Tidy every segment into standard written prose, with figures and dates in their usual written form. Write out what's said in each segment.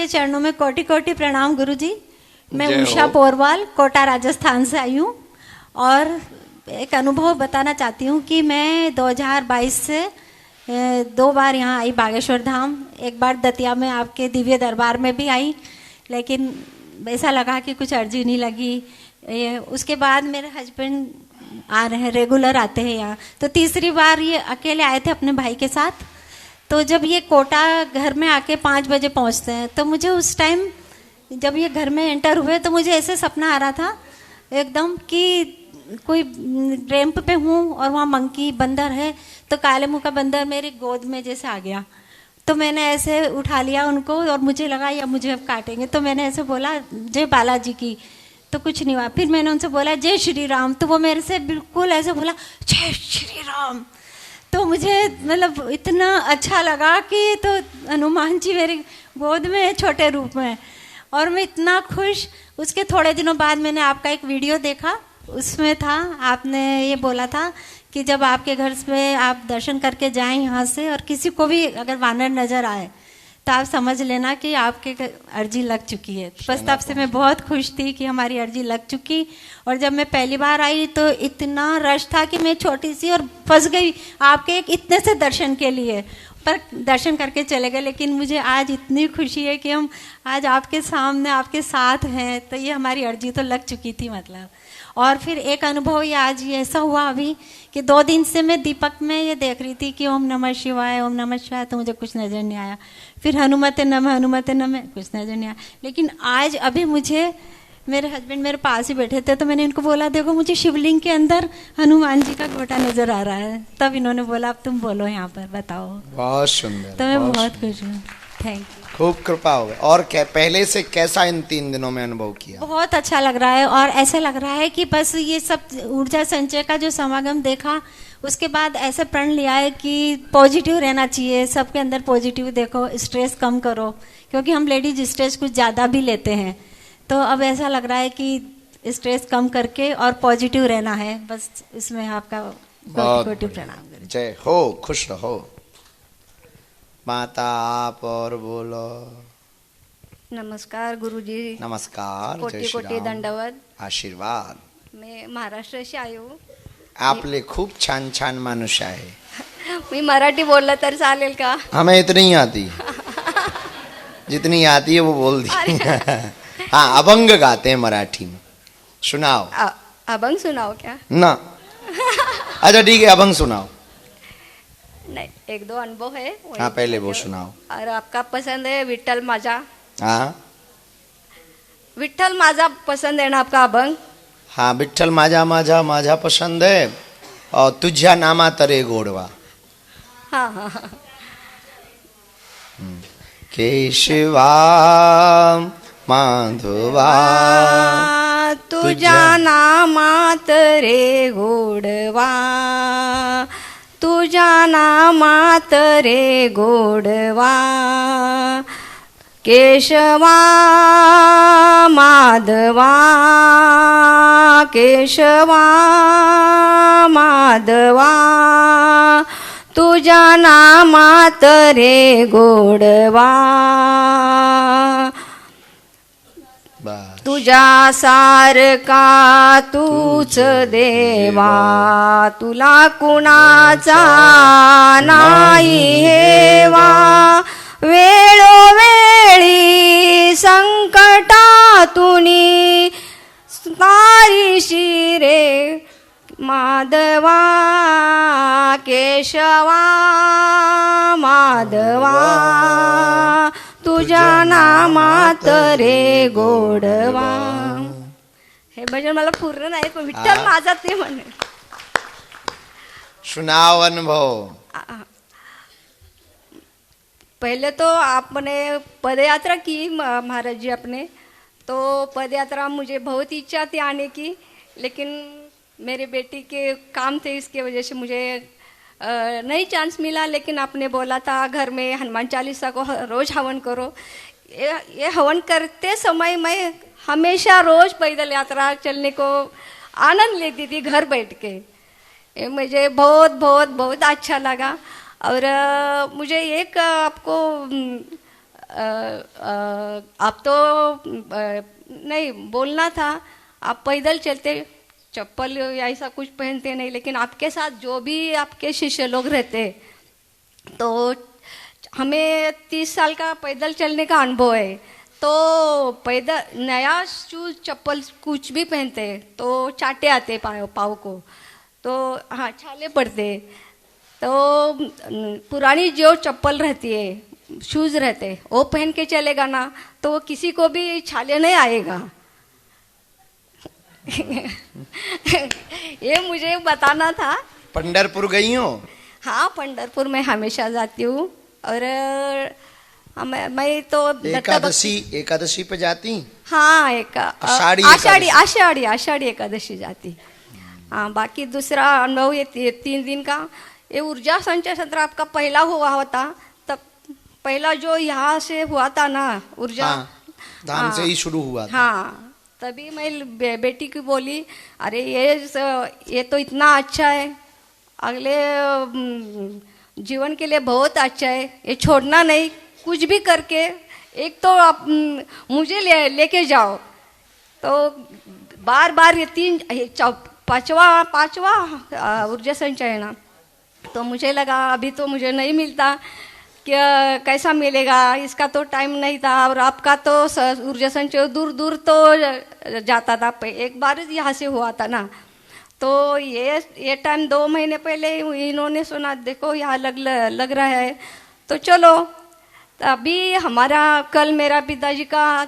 चरणों में कोटि कोटि प्रणाम गुरुजी। मैं उषा पोरवाल कोटा राजस्थान से आई हूँ और एक अनुभव बताना चाहती हूँ कि मैं 2022 से 2 बार यहाँ आई बागेश्वर धाम। एक बार दतिया में आपके दिव्य दरबार में भी आई, लेकिन ऐसा लगा कि कुछ अर्जी नहीं लगी। उसके बाद मेरे हस्बैंड आ रहे हैं, रेगुलर आते हैं यहाँ। तो तीसरी बार ये अकेले आए थे अपने भाई के साथ। तो जब ये कोटा घर में आके 5 बजे पहुँचते हैं, तो मुझे उस टाइम जब ये घर में एंटर हुए तो मुझे ऐसे सपना आ रहा था एकदम कि कोई रैंप पे हूँ और वहाँ मंकी बंदर है, तो काले मुँह का बंदर मेरी गोद में जैसे आ गया। तो मैंने ऐसे उठा लिया उनको और मुझे लगा या मुझे अब काटेंगे, तो मैंने ऐसे बोला जय बालाजी की, तो कुछ नहीं हुआ। फिर मैंने उनसे बोला जय श्री राम, तो वो मेरे से बिल्कुल ऐसे बोला जय श्री राम। तो मुझे मतलब इतना अच्छा लगा कि तो हनुमान जी मेरी गोद में है छोटे रूप में, और मैं इतना खुश। उसके थोड़े दिनों बाद मैंने आपका एक वीडियो देखा, उसमें था आपने ये बोला था कि जब आपके घर में आप दर्शन करके जाएं यहाँ से, और किसी को भी अगर वानर नज़र आए तो आप समझ लेना कि आपके अर्जी लग चुकी है। बस तब से मैं बहुत खुश थी कि हमारी अर्जी लग चुकी। और जब मैं पहली बार आई तो इतना रश था कि मैं छोटी सी और फंस गई आपके एक इतने से दर्शन के लिए, पर दर्शन करके चले गए। लेकिन मुझे आज इतनी खुशी है कि हम आज आपके सामने आपके साथ हैं, तो ये हमारी अर्जी तो लग चुकी थी मतलब। और फिर एक अनुभव ये आज ये ऐसा हुआ अभी कि 2 दिन से मैं दीपक में ये देख रही थी कि ओम नमः शिवाय ओम नमः शिवाय, तो मुझे कुछ नज़र नहीं आया। फिर हनुमते नमः कुछ नज़र नहीं आया। लेकिन आज अभी मुझे मेरे हस्बैंड मेरे पास ही बैठे थे, तो मैंने इनको बोला देखो मुझे शिवलिंग के अंदर हनुमान जी का गोटा नज़र आ रहा है। तब इन्होंने बोला अब तुम बोलो यहाँ पर बताओ। बहुत सुंदर। तो मैं बहुत खुश हूँ, थैंक यू। खूब कृपा हो गई। और पहले से कैसा इन 3 दिनों में अनुभव किया? बहुत अच्छा लग रहा है, और ऐसे लग रहा है कि बस ये सब ऊर्जा संचय का जो समागम देखा, उसके बाद ऐसे प्रण लिया है कि पॉजिटिव रहना चाहिए, सबके अंदर पॉजिटिव देखो, स्ट्रेस कम करो, क्योंकि हम लेडीज स्ट्रेस कुछ ज़्यादा भी लेते हैं। तो अब ऐसा लग रहा है कि स्ट्रेस कम करके और पॉजिटिव रहना है। बस इसमें आपका कोटि प्रणाम करें। जय हो, खुश रहो। माता आप और बोलो। नमस्कार गुरुजी। नमस्कार। कोटि कोटि दंडवत, आशीर्वाद। मैं महाराष्ट्र से आई हूँ। आपले खूप छान छान माणूस आहे। मी मराठी बोललं तर चालेल का? हमें इतनी ही आती जितनी आती है वो बोल दी। हाँ, अभंग गाते हैं मराठी में, सुनाओ। अभंग सुनाओ क्या? ना। अच्छा ठीक है, अभंग सुनाओ। नहीं, 1-2 अनुभव है। हाँ, पहले वो सुनाओ। और आपका पसंद है विठ्ठल माझा? हाँ, विठ्ठल माझा पसंद है ना आपका अभंग? हाँ, विठ्ठल माझा माझा माझा पसंद है, और तुझ्या नामा तरे गोडवा। हाँ हाँ हाँ। केशवा माधवा तुझ्या नामात रे गोडवा, तुझ्या नामात रे गोडवा, केशवा माधवा, केशवा माधवा, तुझ्या नामात रे गोडवा, तुझ्या सारखा तूच देवा, तुला कुणाचा नाही हेवा, वेळोवेळी संकटातुनी तारीशी रे माधवा, केशवा माधवा, तुझ्या नामात रे गोडवा। हे भजन मला पूर्ण नाही, पण विठ्ठल माझा ते म्हणे। सुनाओ अनुभव। पहले तो आपने पदयात्रा की महाराज जी अपने, तो पदयात्रा मुझे बहुत इच्छा थी आने की, लेकिन मेरे बेटी के काम थे, इसके वजह से मुझे नहीं चांस मिला। लेकिन आपने बोला था घर में हनुमान चालीसा को रोज़ हवन करो। ये हवन करते समय मैं हमेशा रोज़ पैदल यात्रा चलने को आनंद लेती थी घर बैठ के। ये मुझे बहुत बहुत बहुत अच्छा लगा। और मुझे एक आपको आप तो नहीं बोलना था, आप पैदल चलते, चप्पल ऐसा कुछ पहनते नहीं, लेकिन आपके साथ जो भी आपके शिष्य लोग रहते, तो हमें 30 साल का पैदल चलने का अनुभव है। तो पैदल नया शूज चप्पल कुछ भी पहनते तो चाटे आते पाँव को, तो हाँ छाले पड़ते। तो पुरानी जो चप्पल रहती है, शूज रहते, वो पहन के चलेगा ना तो किसी को भी छाले नहीं आएगा। ये मुझे बताना था। पंढरपुर गई हो? हाँ, पंढरपुर में हमेशा जाती हूँ। और मैं तो एकादशी पे जाती? हाँ, आषाढ़ी एकादशी जाती। हाँ, बाकी दूसरा अनुभव ये 3 दिन का, ये ऊर्जा संचय सत्र आपका पहला हुआ होता, तब पहला जो यहाँ से हुआ था ना ऊर्जा धाम से ही शुरू हुआ था। हाँ, तभी मैं बेटी की बोली, अरे ये तो इतना अच्छा है, अगले जीवन के लिए बहुत अच्छा है, ये छोड़ना नहीं, कुछ भी करके एक तो आप मुझे लेके जाओ। तो बार बार ये पांचवा ऊर्जा संचय है ना, तो मुझे लगा अभी तो मुझे नहीं मिलता, क्या कैसा मिलेगा, इसका तो टाइम नहीं था। और आपका तो ऊर्जा संचय दूर दूर तो जाता था, एक बार यहाँ से हुआ था ना, तो ये टाइम 2 महीने पहले इन्होंने सुना, देखो यहाँ लग रहा है, तो चलो। अभी हमारा कल मेरा पिताजी का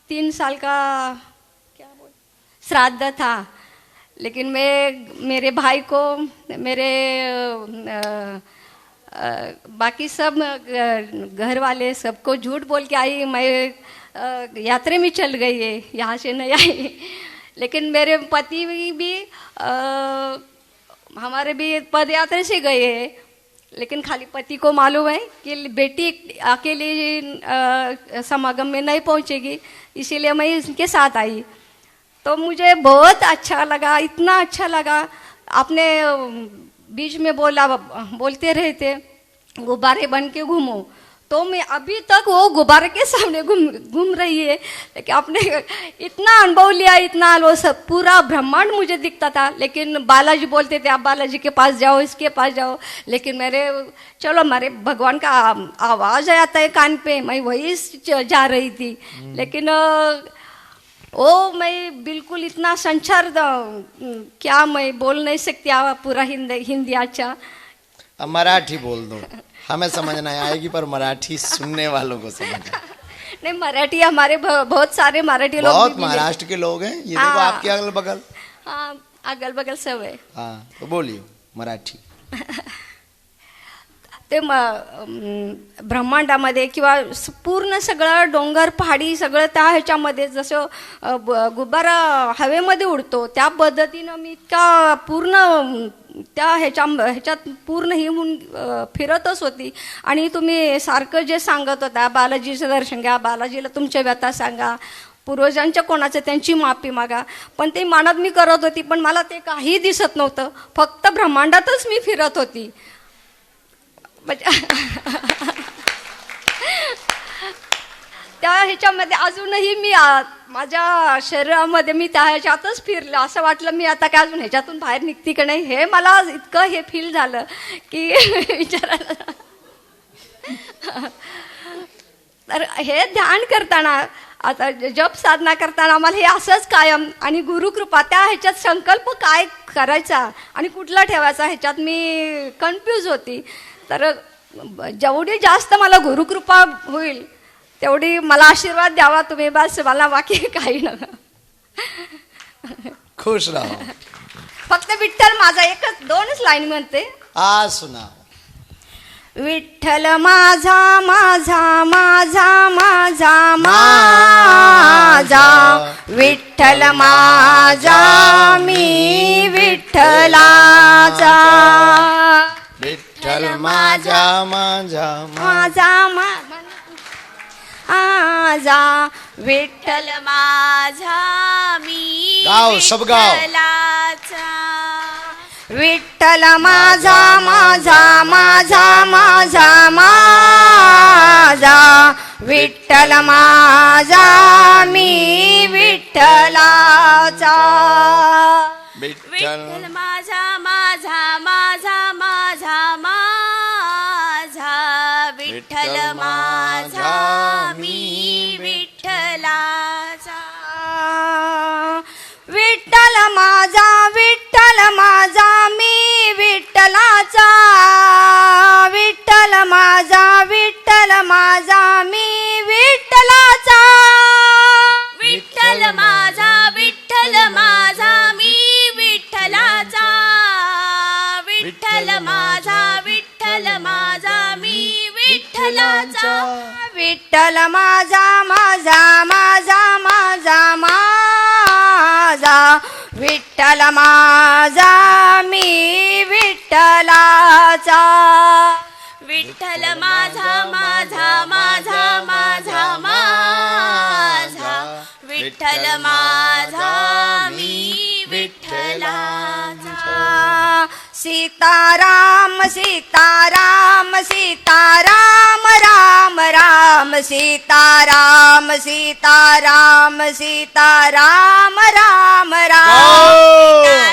3 साल का श्राद्ध था, लेकिन मेरे भाई को, मेरे बाकी सब घर वाले सबको झूठ बोल के आई, मैं यात्रा में चल गई है, यहाँ से नहीं आई। लेकिन मेरे पति भी हमारे भी पद यात्रा से गए हैं, लेकिन खाली पति को मालूम है कि बेटी अकेली समागम में नहीं पहुंचेगी, इसीलिए मैं इनके साथ आई। तो मुझे बहुत अच्छा लगा, इतना अच्छा लगा। आपने बीच में बोलते रहे थे गुब्बारे बन के घूमो, तो मैं अभी तक वो गुब्बारे के सामने घूम रही है। लेकिन आपने इतना अनुभव लिया, इतना वो सब पूरा ब्रह्मांड मुझे दिखता था। लेकिन बालाजी बोलते थे आप बालाजी के पास जाओ, इसके पास जाओ, लेकिन मेरे भगवान का आवाज आता है कान पे, मैं वही जा रही थी। लेकिन वो मैं बिल्कुल इतना संचार क्या मैं बोल नहीं सकती पूरा हिंदी अच्छा। अब मराठी बोल दो, हमें समझ नहीं आएगी पर मराठी सुनने वालों को समझ नहीं। मराठी हमारे बहुत सारे मराठी लोग, बहुत महाराष्ट्र के लोग हैं, ये देखो आपके अगल बगल। हाँ, अगल बगल सब है। हाँ, तो बोलिए मराठी। ते ब्रह्मांडामध्ये किंवा पूर्ण सगळं डोंगर पहाडी सगळं त्या ह्याच्यामध्ये जसं गुब्बारा हवेमध्ये उडतो त्या पद्धतीनं मी इतका पूर्ण त्या ह्याच्यात पूर्ण ही फिरतच होती। आणि तुम्ही सारखं जे सांगत होता बालाजीचं दर्शन घ्या, बालाजीला तुमच्या व्यथा सांगा, पूर्वजांच्या कोणाचं त्यांची माफी मागा, पण ते मनात मी करत होती, पण मला ते काही दिसत नव्हतं, फक्त ब्रह्मांडातच मी फिरत होती। त्या ह्याच्यामध्ये अजूनही मी माझ्या शरीरामध्ये मी त्या ह्याच्यातच फिरलं, असं वाटलं मी आता काय अजून ह्याच्यातून बाहेर निघते का नाही, हे मला इतकं हे फील झालं की विचारायला। तर हे ध्यान करताना, आता जप साधना करताना मला हे असंच कायम, आणि गुरुकृपा त्या ह्याच्यात संकल्प काय करायचा आणि कुठला ठेवायचा ह्याच्यात मी कन्फ्यूज होती। तर जेवढी जास्त मला गुरुकृपा होईल तेवढी मला आशीर्वाद द्यावा तुम्ही, बस मला बाकी काही नका। खुश राहो। फक्त विठ्ठल माझा एकच 2च लाईन म्हणते, आ सुना। विठ्ठल माझा माझा माझा माझा माझा, विठ्ठल माझा मी विठ्ठलाचा, विठ्ठल माझा माझा माझा माझा, विठ्ठल माझा मी गाओ, सब गाओ। विठ्ठलाचा, विठ्ठल माझा माझा माझा माझा माझा, विठ्ठल माझा मी विठ्ठलाचा विठ्ठल माझा माझा माझा माझा माझा विठ्ठल माझा मी विठ्ठलाचा विठ्ठल माझा मी विठ्ठलाचा विठ्ठल माझा मी विठ्ठलाचा विठ्ठल माझा मी विठ्ठलाचा विठ्ठल माझा मी विठ्ठलाचा विठ्ठल माझा माझा माझा माझा माझा विठ्ठल माझा मी विठ्ठलाचा विठ्ठल माझा माझा माझा माझा माझा विठ्ठल माझा मी विठ्ठलाचा सीताराम सीताराम सीताराम राम राम सीताराम सीताराम सीताराम राम राम